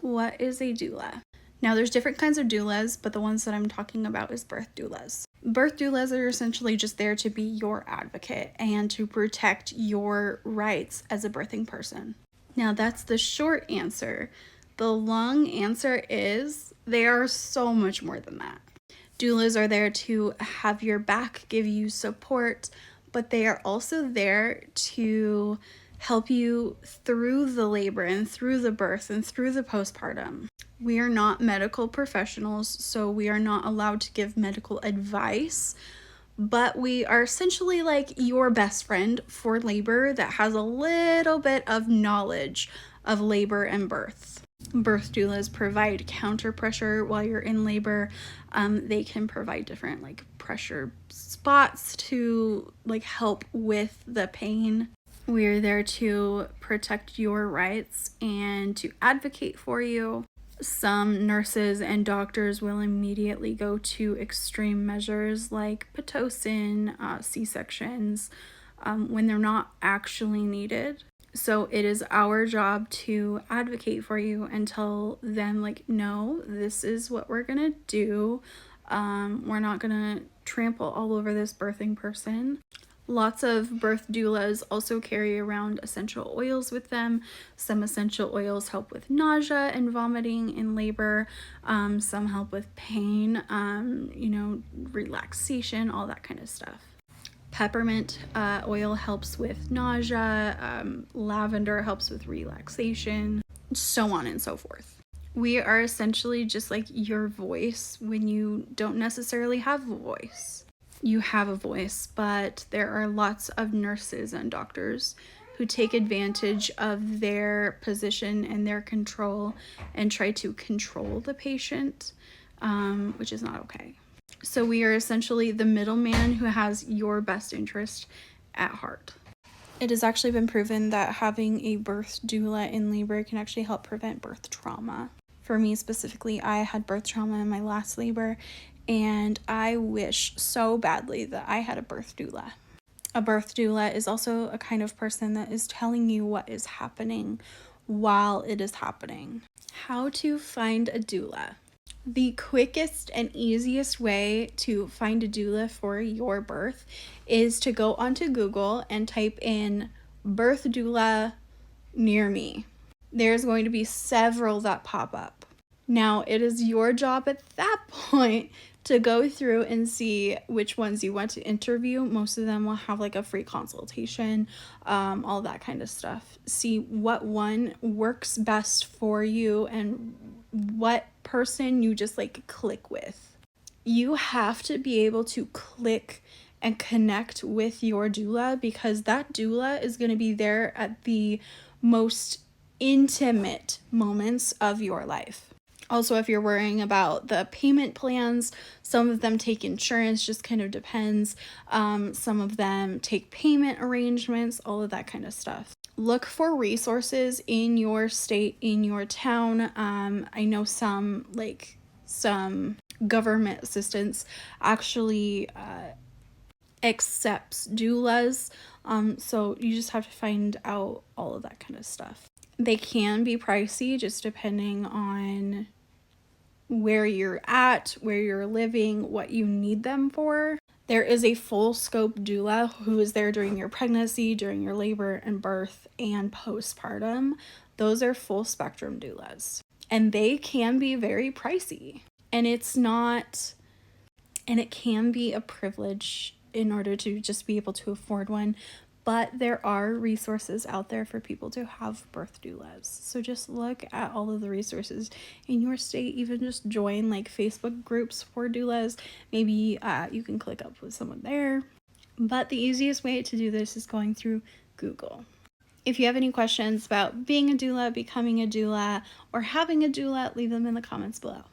What is a doula? Now, there's different kinds of doulas, but the ones that I'm talking about is birth doulas. Birth doulas are essentially just there to be your advocate and to protect your rights as a birthing person. Now, that's the short answer. The long answer is they are so much more than that. Doulas are there to have your back, give you support, but they are also there to help you through the labor and through the birth and through the postpartum. We are not medical professionals, so we are not allowed to give medical advice, but we are essentially like your best friend for labor that has a little bit of knowledge of labor and birth. Birth doulas provide counter pressure while you're in labor. They can provide different like pressure spots to like help with the pain. We're there to protect your rights and to advocate for you. Some nurses and doctors will immediately go to extreme measures like Pitocin, C-sections, when they're not actually needed. So it is our job to advocate for you and tell them like, no, this is what we're gonna do. We're not gonna trample all over this birthing person. Lots of birth doulas also carry around essential oils with them. Some essential oils help with nausea and vomiting in labor. Some help with pain, relaxation, all that kind of stuff. Peppermint oil helps with nausea. Lavender helps with relaxation, so on and so forth. We are essentially just like your voice when you don't necessarily have a voice. You have a voice, but there are lots of nurses and doctors who take advantage of their position and their control and try to control the patient, which is not okay. So we are essentially the middleman who has your best interest at heart. It has actually been proven that having a birth doula in labor can actually help prevent birth trauma. For me specifically, I had birth trauma in my last labor, and I wish so badly that I had a birth doula. A birth doula is also a kind of person that is telling you what is happening while it is happening. How to find a doula. The quickest and easiest way to find a doula for your birth is to go onto Google and type in birth doula near me. There's going to be several that pop up. Now, it is your job at that point to go through and see which ones you want to interview. Most of them will have like a free consultation, all that kind of stuff. See what one works best for you and what person you just like click with. You have to be able to click and connect with your doula, because that doula is going to be there at the most intimate moments of your life. Also, if you're worrying about the payment plans, some of them take insurance, just kind of depends. Some of them take payment arrangements, all of that kind of stuff. Look for resources in your state, in your town. I know some government assistance actually accepts doulas. So you just have to find out all of that kind of stuff. They can be pricey just depending on where you're at, where you're living, what you need them for. There is a full scope doula who is there during your pregnancy, during your labor and birth, and postpartum. Those are full spectrum doulas, and they can be very pricey. And it can be a privilege in order to just be able to afford one. But there are resources out there for people to have birth doulas. So just look at all of the resources in your state. Even just join like Facebook groups for doulas. Maybe you can click up with someone there. But the easiest way to do this is going through Google. If you have any questions about being a doula, becoming a doula, or having a doula, leave them in the comments below.